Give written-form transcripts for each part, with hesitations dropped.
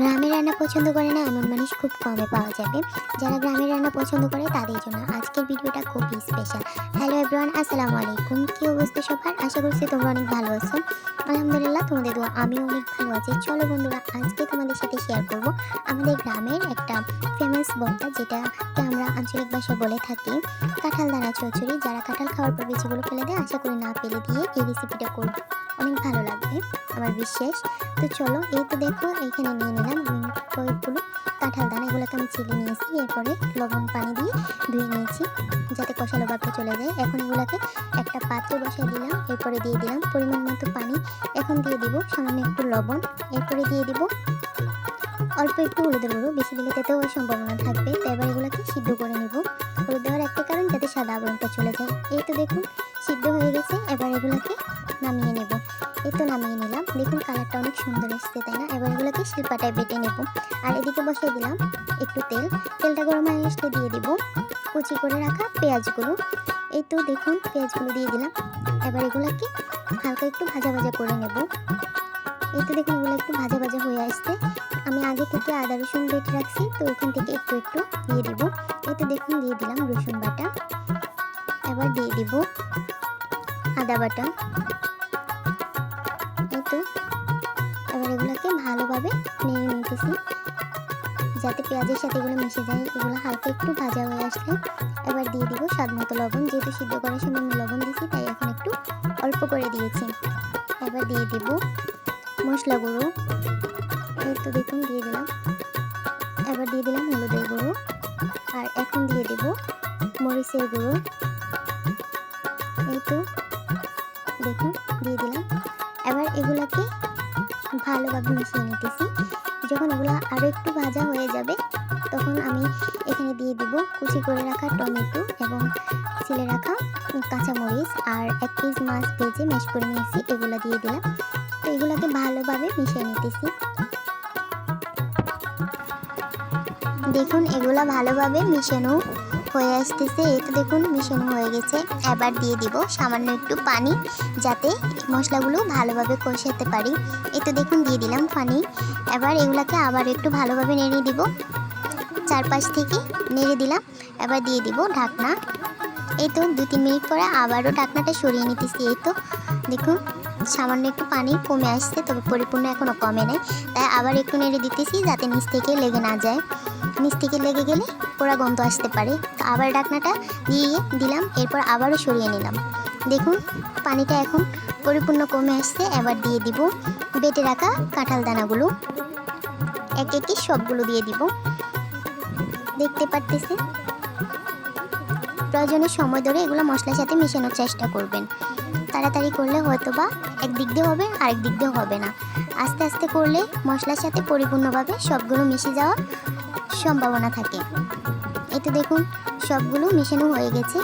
গ্রামের রান্না পছন্দ করে না এমন মানুষ খুব কমে পাওয়া যাবে। যারা গ্রামের রান্না পছন্দ করে তাদের জন্য আজকের ভিডিওটা খুবই স্পেশাল। হ্যালো এভরিওয়ান, আসসালামু আলাইকুম। কি অবস্থা সবার? আশা করছি তোমরা অনেক ভালো আছো। আলহামদুলিল্লাহ, তোমাদের দোয়া আমিও অনেক ভালো আছি। চলো বন্ধুরা, আজকে তোমাদের সাথে শেয়ার করব আমাদের গ্রামের একটা ফেমাস ভর্তা, যেটাকে আমরা আঞ্চলিক ভাষায় বলে থাকি কাঁঠাল দানা চচ্চড়ি। যারা কাঁঠাল খাওয়ার পর বিচিগুলো ফেলে দেয়, আশা করি না ফেলে দিয়ে এই রেসিপিটা করব, অনেক ভালো লাগবে আমার বিশ্বাস। তো চলো, এই তো দেখো এখানে নিয়ে নিলাম কয়েকগুলো কাঁঠাল দানা। এগুলোকে আমি ছিলে নিয়েছি, এরপরে লবণ পানি দিয়ে ধুয়ে নিয়েছি যাতে কষালো ভাবটা চলে যায়। এখন এগুলোকে একটা পাত্রে বসায় দিলাম, এরপরে দিয়ে দিলাম পরিমাণ মতো পানি। এখন দিয়ে দিব সামান্য একটু লবণ, এরপরে দিয়ে দিব অল্প একটু হলুদের গুঁড়ো। বেশি দিলে তেতেও সম্ভাবনা থাকবে। তো এবার এগুলোকে সিদ্ধ করে নিব। হলুদ দেওয়ার একটা কারণ যাতে সাদা আবরণটা চলে যায়। এই তো দেখুন সিদ্ধ হয়ে গেছে। এবার এগুলোকে নামিয়ে নেব। এই তো নামিয়ে নিলাম। দেখুন কালারটা অনেক সুন্দর এসেছে, তাই না? এবার এগুলোকে শিলপাটায় বেটে নেব। আর এদিকে বসিয়ে দিলাম একটু তেলটা গরম হয়ে আসলে দিয়ে দিব কুচি করে রাখা পেঁয়াজগুলো। এই তো দেখুন পেঁয়াজগুলো দিয়ে দিলাম। এবার এগুলোকে হালকা একটু ভাজা ভাজা করে নেব। এই তো দেখুন এগুলো একটু ভাজা ভাজা হয়ে আসছে। আমি আগে থেকে আদা রসুন বেটে রাখছি, তো এখান থেকে একটু একটু দিয়ে দিব। এই তো দেখুন দিয়ে দিলাম রসুন বাটা। এবার দিয়ে দিব আদা বাটা। এই তো এবার এগুলোকে ভালোভাবে নেড়ে নিতেছি যাতে পেঁয়াজের সাথে এগুলো মিশে যায়। এগুলো হালকা একটু ভাজা হয়ে আসলে এবার দিয়ে দিব স্বাদ মতো লবণ। যেহেতু সিদ্ধ করার সময় আমি লবণ দিয়েছি, তাই এখন একটু অল্প করে দিয়েছি। এবার দিয়ে দিব মশলা গুঁড়ো। এই তো দেখুন দিয়ে দিলাম। এবার দিয়ে দিলাম হলুদের গুঁড়ো। আর এখন দিয়ে দেব মরিচের গুঁড়ো। এই তো দেখুন দিয়ে দিলাম। এবার এগুলোকে ভালোভাবে মিশিয়ে নিতেছি। যখন এগুলো আরও একটু ভাজা হয়ে যাবে, তখন আমি এখানে দিয়ে দিব কুচি করে রাখা টমেটো এবং ছিলে রাখা কাঁচামরিচ আর 1 পিস মাছ ভেজে ম্যাশ করে নিয়েছি, এগুলো দিয়ে দিলাম। তো এগুলোকে ভালোভাবে মিশিয়ে নিতেছি। দেখুন এগুলো ভালোভাবে মিশানো হয়ে আসতেছে। এই তো দেখুন মিশানো হয়ে গেছে। এবার দিয়ে দিব সামান্য একটু পানি যাতে মশলাগুলো ভালোভাবে কষাতে পারি। এই তো দেখুন দিয়ে দিলাম পানি। এবার এগুলাকে আবার একটু ভালোভাবে নেড়ে দিব, চারপাশ থেকে নেড়ে দিলাম। এবার দিয়ে দিব ঢাকনা। এই তো 2-3 মিনিট পরে আবারও ঢাকনাটা সরিয়ে নিতেছি। এই তো দেখুন সামান্য একটু পানি কমে আসছে, তবে পরিপূর্ণ এখনও কমে নেই, তাই আবার একটু নেড়ে দিতেছি যাতে নিচ থেকে লেগে না যায়। নিচ থেকে লেগে গেলে পোড়া গন্ধ আসতে পারে। তো আবার ঢাকনাটা দিয়ে দিলাম, এরপর আবারও সরিয়ে নিলাম। দেখুন পানিটা এখন পরিপূর্ণ কমে আসছে। এবার দিয়ে দিব বেটে রাখা কাঁঠাল দানাগুলো। এক একই সবগুলো দিয়ে দিব। দেখতে পারতেছেন, প্রয়োজনের সময় ধরে এগুলো মশলার সাথে মেশানোর চেষ্টা করবেন। তাড়াতাড়ি করলে হয়তো বা একদিক দিয়ে হবে, আরেক দিক দিয়ে হবে না। আস্তে আস্তে করলে মশলার সাথে পরিপূর্ণভাবে সবগুলো মিশে যাওয়ার সম্ভাবনা থাকে। এই তো দেখুন সবগুলো মেশানো হয়ে গেছে।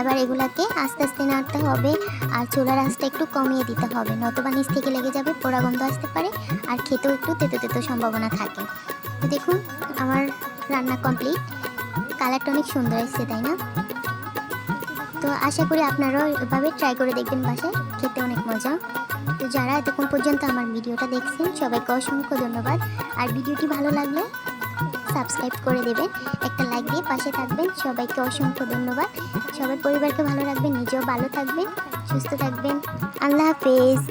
এবার এগুলাকে আস্তে আস্তে নাড়তে হবে আর চুলার আঁচটা একটু কমিয়ে দিতে হবে, নতুবা নিচ থেকে লেগে যাবে, পোড়া গন্ধ আসতে পারে আর খেতেও একটু তেতো তেতো সম্ভাবনা থাকে। তো দেখুন আমার রান্না কমপ্লিট। কালারটা অনেক সুন্দর এসেছে, তাই না? তো আশা করি আপনারাও এভাবে ট্রাই করে দেখবেন বাসায়, খেতে অনেক মজা। তো যারা এতক্ষণ পর্যন্ত আমার ভিডিওটা দেখছেন সবাইকে অসংখ্য ধন্যবাদ। আর ভিডিওটি ভালো লাগলে সাবস্ক্রাইব করে দেবেন, একটা লাইক দিয়ে পাশে থাকবেন। সবাইকে অসংখ্য ধন্যবাদ। সবাই পরিবারকে ভালো রাখবেন, নিজেও ভালো থাকবেন, সুস্থ থাকবেন। আল্লাহ হাফেজ।